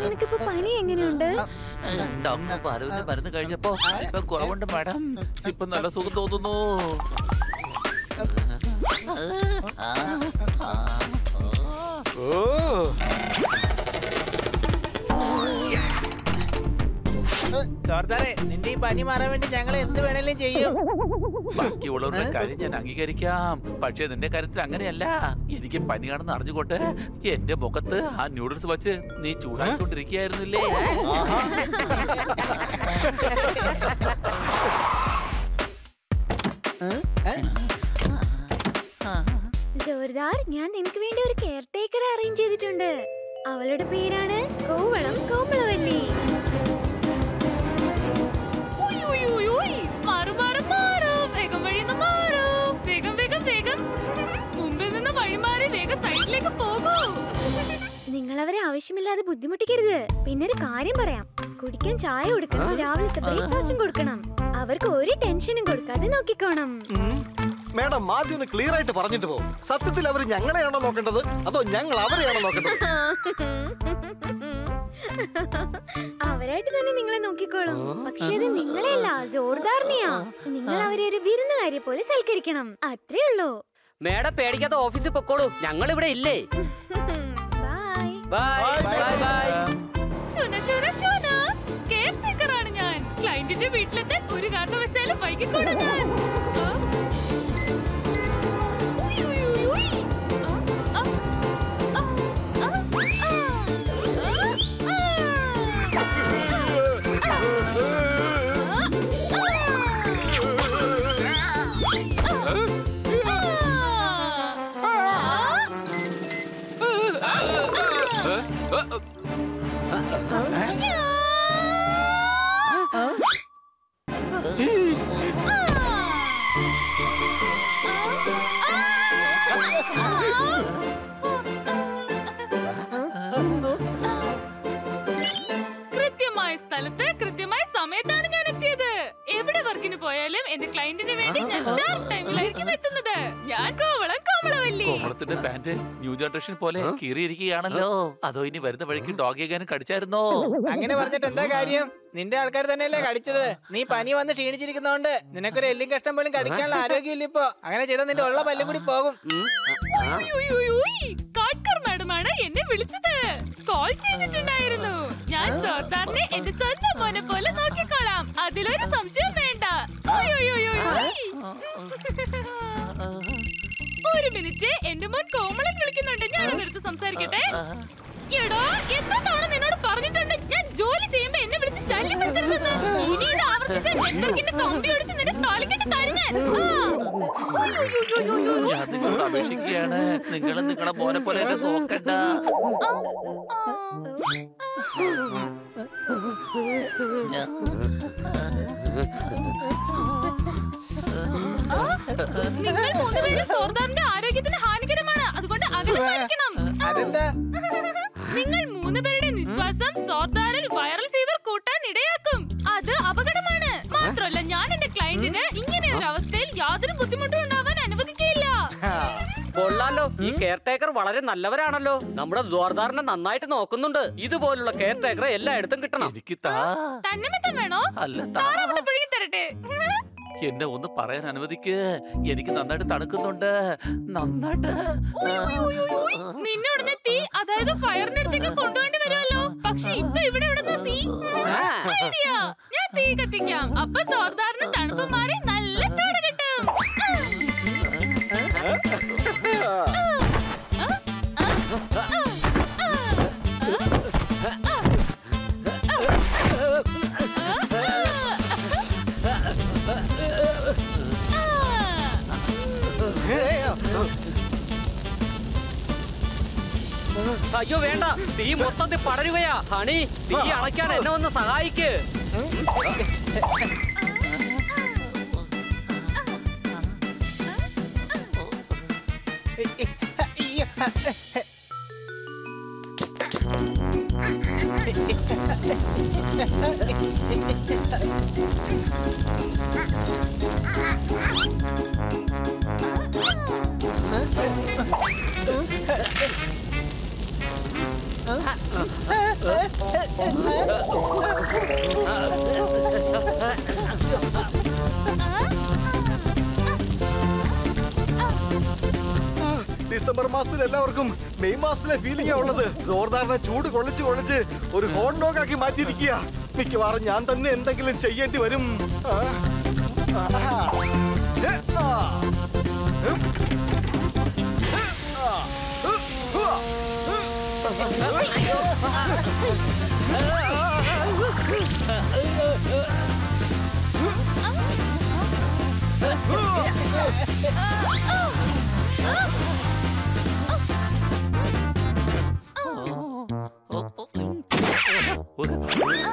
നിനക്കിപ്പോ പനി എങ്ങനെയുണ്ട്? ഡോക്ടർ പരുവിന്റെ മരുന്ന് കഴിച്ചപ്പോ ഇപ്പൊ കുറവുണ്ട് മാഡം. ഇപ്പൊ നല്ല സുഖം തോന്നുന്നു. സർദാറെ, നിന്റെ ഈ പനി മാറാൻ വേണ്ടി ഞങ്ങൾ എന്ത് വേണേലും ചെയ്യും. ബാക്കിയുള്ളവരുടെ കാര്യം ഞാൻ അംഗീകരിക്കാം, പക്ഷേ നിന്റെ കാര്യത്തിൽ അങ്ങനെയല്ല. എനിക്ക് പനിയാണെന്ന് അറിഞ്ഞുകൊണ്ട് എന്റെ മുഖത്ത് ആ ന്യൂഡിൽസ് വെച്ച് നീ ചൂടാക്കിക്കൊണ്ടിരിക്കുകയായിരുന്നില്ലേ? ജോർദാർ, ഞാൻ നിനക്ക് വേണ്ടി ഒരു കെയർ ടേക്കറെ അറേഞ്ച് ചെയ്തിട്ടുണ്ട്. അവളുടെ പേരാണ് കോവളം കോമളവല്ലി. നിങ്ങൾ അവരെ ആവശ്യമില്ലാതെ ബുദ്ധിമുട്ടിക്കരുത്. പിന്നെ ഒരു കാര്യം പറയാം, കുടിക്കാൻ ചായ കൊടുക്കണം, രാവിലത്തെ ബ്രേക്ക്ഫാസ്റ്റും കൊടുക്കണം. അവർക്ക് ഒരു ടെൻഷനും കൊടുക്കാതെ നോക്കിക്കോണം. മേഡം, ആദ്യം ഒന്ന് ക്ലിയർ ആയിട്ട് പറഞ്ഞിട്ട് പോകും. സത്യത്തിൽ അവർ ഞങ്ങളെയാണോ നോക്കേണ്ടത് അതോ ഞങ്ങൾ അവരെയാണോ നോക്കേണ്ടത്? അവരായിട്ട് തന്നെ നിങ്ങളെ നോക്കിക്കോളും. പക്ഷെ അത് നിങ്ങളെയല്ല, ജോർദാറിനെയാ. നിങ്ങൾ അവരെ ഒരു വിരുന്നുകാരിയെ പോലെ സൽക്കരിക്കണം, അത്രേ ഉള്ളൂ. മേഡം പേടിക്കാതെ ഓഫീസിൽ പൊക്കോളൂ, ഞങ്ങൾ ഇവിടെ ഇല്ലേ. Bye bye bye. ഞാൻ ക്ലയന്റിന്റെ വീട്ടിലെത്താൻ ഒരു കാരണവശാലും വൈകിക്കോടാ ഞാൻ. കൃത്യമായ സ്ഥലത്ത് കൃത്യമായ സമയത്താണ് ഞാൻ എത്തിയത്. എവിടെ വർക്കിന് പോയാലും എന്റെ ക്ലയന്റിന് വേണ്ടി ഞാൻ ഷാർപ്പ് ടൈമിലായിരിക്കും എത്തുന്നത്. ഞാൻ കോവളം കോമളവല്ലി. കോമളത്തിന്റെ പാന്റ് ന്യൂ ജനറേഷൻ പോലെ കീറിയിരിക്കുകയാണല്ലോ. അതോ ഇനി വരുന്ന വഴിക്ക് ഡോഗ് എങ്ങാനും കടിച്ചായിരുന്നോ? അങ്ങനെ പറഞ്ഞിട്ട് എന്താ കാര്യം? നിന്റെ ആൾക്കാർ തന്നെയല്ലേ കടിച്ചത്. നീ പനി വന്ന് ക്ഷീണിച്ചിരിക്കുന്നോണ്ട് നിനക്കൊരു എല്ലും കഷ്ടം പോലും കടിക്കാനുള്ള ആരോഗ്യമില്ല ഇപ്പൊ. അങ്ങനെ ചെയ്താൽ നിന്റെ ഉള്ള പല്ലും കൂടി പോകും. മാഡമാണ് എന്നെ വിളിച്ചത്. കോൾ ചെയ്തിട്ടുണ്ടായിരുന്നു. ഞാൻ സർദാറിനെ എന്റെ സ്വന്തം മോനെ പോലെ നോക്കിക്കോളാം, അതിലൊരു സംശയം വേണ്ട. ഒരു മിനിറ്റ്, എന്റെ മോൻ കോമളൻ വിളിക്കുന്നുണ്ട്. ഞാൻ അതെടുത്ത് സംസാരിക്കട്ടെ. എടോ, എത്ര തവണ നിന്നോട് പറഞ്ഞിട്ടുണ്ട് ഞാൻ ജോലി ചെയ്യുമ്പോ എന്നെ വിളിച്ച് ശല്യപ്പെടുത്തരുതെന്ന്. ഇനി ഇത് ആവർത്തിച്ചാൽ നെറ്റ്വർക്കിന്റെ കമ്പി ഒടിച്ച് നിന്റെ കാലിക്കിട്ട് തരുന്നേ. ഞാൻ നിങ്ങളോട് അപേക്ഷിക്കുകയാണ്, നിങ്ങൾ നിങ്ങളെ മോനെ പോലെ എന്നെ നോക്കണ്ട. നിങ്ങൾ മൂന്നുപേരും സർദാറിന്റെ ആരോഗ്യത്തിന് ഹാനികരമാണ്, അതുകൊണ്ട് അകലെ പാലിക്കണം. അതെന്താ? നിങ്ങൾ മൂന്നുപേരുടെ നിശ്വാസം സർദാറിൽ വൈറൽ ഫീവർ കൂട്ടാൻ ഇടയാക്കും. അത് അപകടമാണ്. മാത്രമല്ല, ഞാൻ എന്റെ ക്ലയന്റിന് ഇങ്ങനെയൊരു അവസ്ഥയിൽ യാതൊരു ബുദ്ധിമുട്ടും ഉണ്ടാവാൻ അനുവദിക്കില്ല. കൊള്ളാലോ, ഈ കെയർ ടേക്കർ വളരെ നല്ലവരാണല്ലോ. നമ്മുടെ ജോർദാറിനെ നന്നായിട്ട് നോക്കുന്നുണ്ട്. ഇതുപോലുള്ള കെയർ ടേക്കർ എല്ലായിടത്തും കിട്ടണം. എനിക്ക് തണ്ണിമത്തം വേണോ? അല്ല, താറാവിനെ പുഴുങ്ങി തരട്ടെ? എന്നെ ഒന്ന് പറയാൻ അനുവദിക്ക്. എനിക്ക് നന്നായിട്ട് തണുക്കുന്നുണ്ട്, നന്നായിട്ട്. നിന്നെ ഉടനെ തീ, അതായത് ഫയറിന്റെ അടുത്തേക്ക് കൊണ്ടുപോണ്ടി വരുമല്ലോ. പക്ഷെ ഇപ്പൊ ഇവിടെ ഇവിടുന്ന് തീ. ഐഡിയ, ഞാൻ തീ കത്തിക്കാം. അപ്പൊ സർദാറിന് തണുപ്പ് മാറി നല്ല ചൂട് കിട്ടും. അയ്യോ വേണ്ട, തീ മൊത്തത്തിൽ പടരുകയാ. ഹണി, തീ അണയ്ക്കാൻ എന്നെ ഒന്ന് സഹായിക്ക്. ഡിസംബർ മാസത്തിൽ എല്ലാവർക്കും മെയ് മാസത്തിലെ ഫീലിംഗാ ഉള്ളത്. ജോർദാറിനെ ചൂട് കൊള്ളിച്ച് ഒരു ഹോട്ട് ഡോഗ് ആക്കി മാറ്റിയിരിക്കുക. മിക്കവാറും ഞാൻ തന്നെ എന്തെങ്കിലും ചെയ്യേണ്ടി വരും.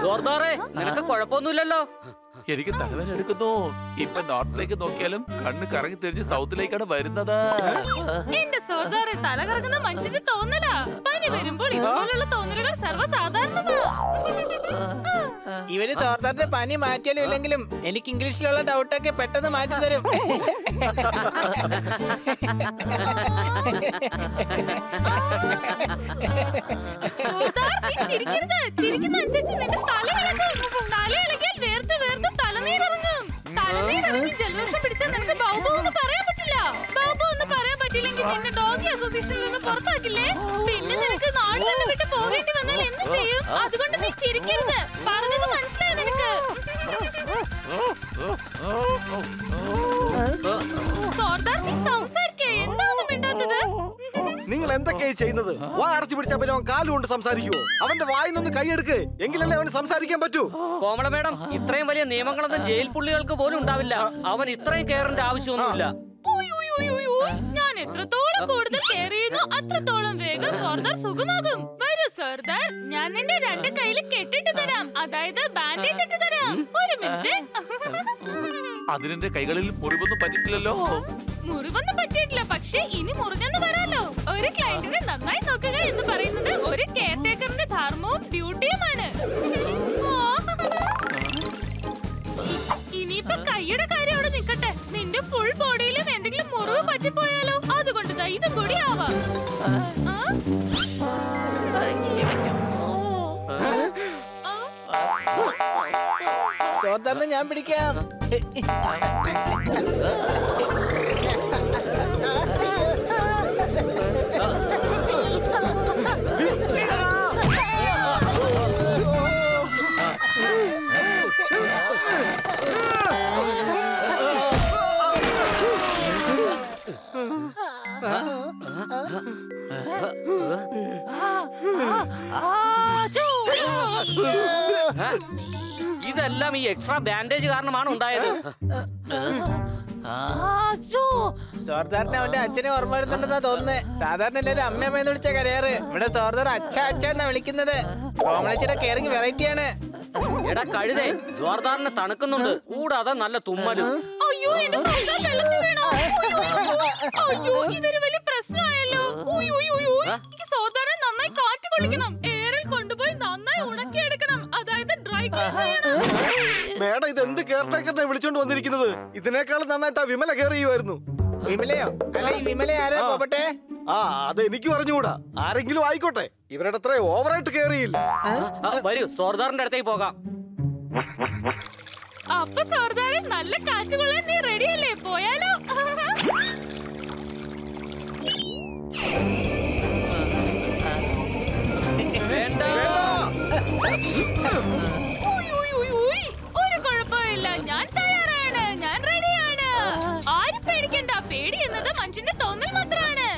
ജോർദാറെ, നിനക്ക് കുഴപ്പമൊന്നുമില്ലല്ലോ? എനിക്ക് തലവേദന എടുക്കുന്നു. ഇപ്പൊ നോർത്തിലേക്ക് നോക്കിയാലും കണ്ണ് കറങ്ങി തിരിഞ്ഞ് സൗത്തിലേക്കാണ് വരുന്നത്. എന്റെ സോദാറെ, തല കറങ്ങുന്ന മനുഷ്യന് തോന്നലാ. പനി വരുമ്പോൾ ഇതുപോലുള്ള തോന്നലുകൾ സർവ്വസാധാരണമാണ്. ഇവര് സോർദാറിന്റെ പനി മാറ്റിയാലും ഇല്ലെങ്കിലും എനിക്ക് ഇംഗ്ലീഷിലുള്ള ഡൗട്ടൊക്കെ പെട്ടെന്ന് മാറ്റി തരും. സോദാർ, നീ ചിരിക്കരുത്. ചിരിക്കുന്നതനുസരിച്ച് നിന്റെ തല ഇളകും. തല ഇളകിയാൽ വേർത്ത് വേർത്ത് തലനീരിറങ്ങും. തലനീരിറങ്ങി ജലദോഷം പിടിച്ചാൽ നിനക്ക് ബൗബോ എന്ന് പറയാൻ പറ്റില്ല. ബൗബോ എന്ന് പറയാൻ പറ്റില്ലെങ്കിൽ നിന്നെ ഡോഗി അസോസിയേഷനിൽ നിന്ന് പുറത്താക്കില്ലേ? പിന്നെ നിനക്ക് നാട് തന്നെ വിട്ട് പോകേണ്ടി വന്നാൽ എന്ത് ചെയ്യും? അതുകൊണ്ട് നീ ചിരിക്കരുത്. പറഞ്ഞത് മനസ്സിലായി നിനക്ക്? സോർദാർ, നീ സംസാരിക്കേ. എന്താണ് മിണ്ടാത്തത്? നിങ്ങൾ എന്തൊക്കെയായി ചെയ്യുന്നത്? വാ അടച്ചു പിടിച്ചാ പിന്നെ അവൻ കാലുകൊണ്ട് സംസാരിക്കുവോ? അവന്റെ വായിന്നൊന്ന് കൈയെടുക്ക്, എങ്കിലല്ലേ അവന് സംസാരിക്കാൻ പറ്റൂ. കോമള മേഡം, ഇത്രയും വലിയ നിയമങ്ങളൊന്നും ജയിൽ പുള്ളികൾക്ക് പോലും ഉണ്ടാവില്ല. അവൻ ഇത്രയും കെയറിന്റെ ആവശ്യമൊന്നുമില്ല. ഞാൻ എത്രത്തോളം കൂടുതൽ കെയർ ചെയ്യുന്നു അത്രത്തോളം വേഗം സോർദാർ സുഖമാകും. വരൂ സോർദാർ, ഞാൻ നിന്റെ രണ്ട് കയ്യിൽ കെട്ടിട്ട് തരാം. അതായത് ബാൻഡേജ് ഇട്ട് തരാം. ഒരു മിനിറ്റ്. അതിനെന്റെ കൈകളിൽ മുറിവൊന്നും പറ്റിട്ടില്ലല്ലോ. മുറിവൊന്നും പറ്റിയിട്ടില്ല, പക്ഷേ ഇനി മുറിഞ്ഞെന്ന് വരാലോ. ഒരു ക്ലയന്റിനെ നന്നായി നോക്കുക എന്ന് പറയുന്നത് ഒരു കെയർ ടേക്കറിന്റെ ധർമ്മവും ഡ്യൂട്ടിയുമാണ്. ഇനിയിപ്പൊ കൈയുടെ കാര്യം അവിടെ നിൽക്കട്ടെ. നിന്റെ ഫുൾ ബോഡിയിലും എന്തെങ്കിലും മുറിവ് പറ്റിപ്പോയാലോ? അതുകൊണ്ട് ഇതും കൂടി ആവാം. സോർദാറിനെ ഞാൻ പിടിക്കാം. ഇതെല്ലാം ഈ എക്സ്ട്രാ ബാൻഡേജ് കാരണമാണ് ഉണ്ടായത്. സോർദാറിനെ അവന്റെ അച്ഛനെ ഓർമ്മ വരുന്നുണ്ടെന്നാ തോന്നുന്നേ. സാധാരണ എല്ലാവരും അമ്മയമ്മയെന്ന് വിളിച്ച കരയാറ്. ഇവിടെ സോർദാർ അച്ഛ അച്ഛ എന്നാ വിളിക്കുന്നത്. കോമളച്ചിയുടെ കെയറിങ് വെറൈറ്റിയാണ്. എടാ കഴുതേ, ജോർദാറിന് തണുക്കുന്നുണ്ട്, കൂടാതെ നല്ല തുമ്മലും. അയ്യോ, എന്റെ സോർദാർ വെള്ളത്തിൽ വീണോ? അയ്യോ, ഇതൊരു വലിയ പ്രശ്നമായല്ലോ. എനിക്ക് സോർദാറെ നന്നായി കാറ്റ് കൊള്ളിക്കണം. എയറിൽ കൊണ്ടുപോയി നന്നായി ഉണക്കിയെടുക്കണം. അതായത് ഡ്രൈ ക്ലീൻ ചെയ്യണം. മേഡം, ഇത് എന്ത് കെയർ ടേക്കറിനെ വിളിച്ചോണ്ട് വന്നിരിക്കുന്നത്? ഇതിനേക്കാളും നന്നായിട്ട് ആ വിമല കെയർ ചെയ്യുമായിരുന്നു. വിമലയോ? അല്ല, ഈ വിമല ആരാ പോട്ടെ? അത് എനിക്ക് പറഞ്ഞുകൂടാ. ആരെങ്കിലും ആയിക്കോട്ടെ, ഇവരുടെ അത്ര ഓവറായിട്ട് കെയർ ചെയ്യില്ല. വരൂ, സോർദാറിന്റെ അടുത്തേക്ക് പോകാം. അപ്പൊ സോർദാറെ, നല്ല കാറ്റ് കൊള്ളാൻ നീ റെഡിയല്ലേ? പോയാലോ? വേണ്ട. ഒരു കുഴപ്പമില്ല, ഞാൻ തയ്യാറാണ്. ഞാൻ റെഡിയാണ്. ആരും പേടിക്കണ്ട. പേടി എന്നത് മനുഷ്യന്റെ തോന്നൽ മാത്രമാണ്.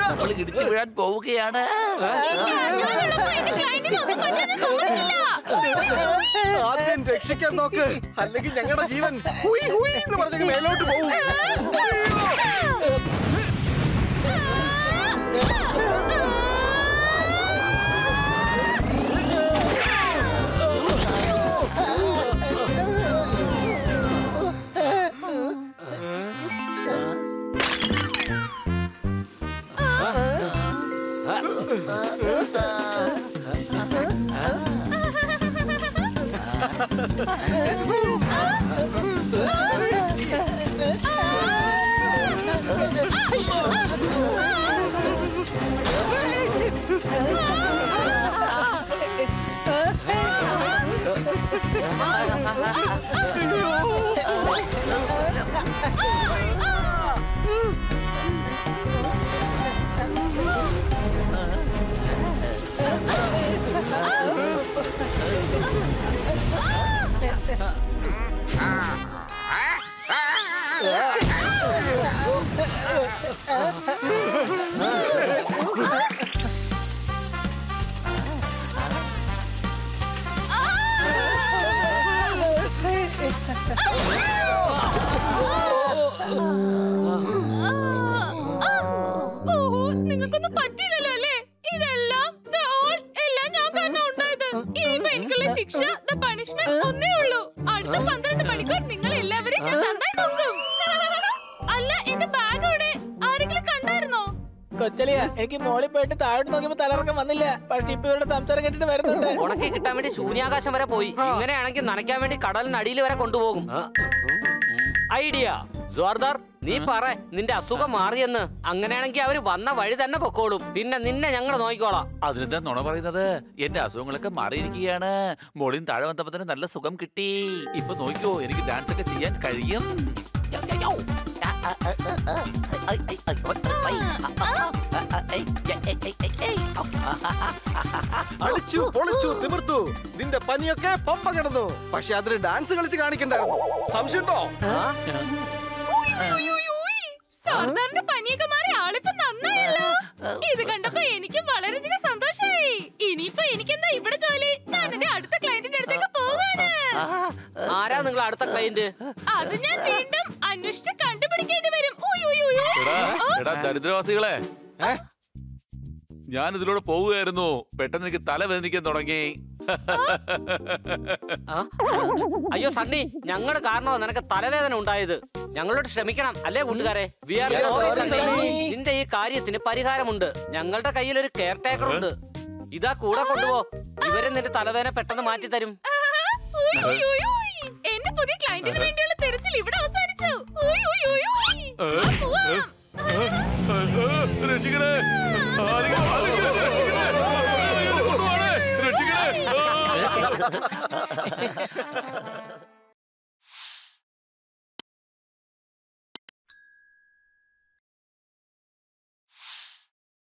നമ്മൾ ഇടിച്ചു വീഴാൻ പോവുകയാണ്. ആദ്യം രക്ഷിക്കാൻ നോക്ക്, അല്ലെങ്കിൽ ഞങ്ങളുടെ ജീവൻ ഹുയ് ഹുയ് എന്ന് പറഞ്ഞ് മേലോട്ട് പോകും. നിങ്ങൾക്കൊന്നും പറ്റില്ലല്ലോ അല്ലേ? ഇതെല്ലാം എല്ലാം ഞാൻ കാരണം ഉണ്ടായത്. ഇനിയിപ്പോ എനിക്കുള്ള ശിക്ഷ പണിഷ്മെന്റ് ഒന്നേ ഉള്ളൂ. അടുത്ത 12 മണിക്കൂർ നിങ്ങൾ എല്ലാവരെയും ഞാൻ നന്നായി നോക്കും. അല്ല, എന്റെ ബാഗ് അവിടെ ആരെങ്കിലും കണ്ടായിരുന്നോ? കൊച്ചലിയ, എനിക്ക് മോളിൽ പോയിട്ട് താഴോട്ട് നോക്കിയപ്പോ തലറക്കം വന്നില്ല. പക്ഷെ ഇപ്പൊ ഇവരുടെ സംസാരം കേട്ടിട്ട് വരുന്നുണ്ട്. ഉണക്കി കിട്ടാൻ വേണ്ടി ശൂന്യാകാശം വരെ പോയി. ഇങ്ങനെയാണെങ്കിൽ നനയ്ക്കാൻ വേണ്ടി കടലിനടിയിൽ വരെ കൊണ്ടുപോകും. ഐഡിയ ജോർദാർ, നീ പറ നിന്റെ അസുഖം മാറിയെന്ന്. അങ്ങനെയാണെങ്കിൽ അവര് വന്ന വഴി തന്നെ പൊക്കോളും. പിന്നെ നിന്നെ ഞങ്ങൾ നോക്കിക്കോളാം. അതിനെന്താ നുണ പറയുന്നത്? എന്റെ അസുഖങ്ങളൊക്കെ മാറിയിരിക്കുകയാണ്. മോളിൽ താഴെ വന്നപ്പോ തന്നെ നല്ല സുഖം കിട്ടി. ഇപ്പൊ നോക്കിയോ, എനിക്ക് ഡാൻസ് ഒക്കെ ചെയ്യാൻ കഴിയും. അടിച്ചു പൊളിച്ചു തിമിർത്തു. നിന്റെ പനിയൊക്കെ പമ്പ കിടന്നു. പക്ഷെ അതിന് ഡാൻസ് കളിച്ച് കാണിക്കണ്ടായിരുന്നു. സംശയമുണ്ടോ? സർദാറിന്റെ പനിയൊക്കെ മാറി ആളിപ്പോ നന്നായല്ലോ. ഇത് കണ്ടപ്പോ എനിക്ക് വളരെയധികം സന്തോഷായി. ഇനിയിപ്പോ എനിക്കെന്താ ഇവിടെ ജോലി? ഞാൻ എന്റെ അടുത്ത ക്ലയന്റിന്റെ അടുത്തേക്ക് പോവാണ്. ആരാ നിങ്ങൾ അടുത്ത ക്ലയന്റ്? അത് ഞാൻ വീണ്ടും അന്വേഷിച്ച് കണ്ടുപിടിക്കേണ്ടി വരും. ദരിദ്രവാസികളെ, ഞാൻ ഇതിലൂടെ പോവുകയായിരുന്നു. പെട്ടെന്ന് എനിക്ക് തലവേദനിക്കാൻ തുടങ്ങി. അയ്യോ സണ്ണി, ഞങ്ങളുടെ കാരണോ നിനക്ക് തലവേദന ഉണ്ടായത്. ഞങ്ങളോട് ക്ഷമിക്കണം അല്ലേ കൂട്ടുകാരെ? നിന്റെ ഈ കാര്യത്തിന് പരിഹാരമുണ്ട്. ഞങ്ങളുടെ കയ്യിൽ ഒരു കെയർ ടേക്കർ ഉണ്ട്. ഇതാ കൂടെ കൊണ്ടുപോ. ഇവരെ നിന്റെ തലവേദന പെട്ടെന്ന് മാറ്റി തരും. എന്റെ പുതിയ ക്ലയന്റിന് വേണ്ടിയുള്ള തെരച്ചിൽ ഇവിടെ അവസാനിച്ചു. രക്ഷിക്കണേ, രക്ഷിക്കണേ.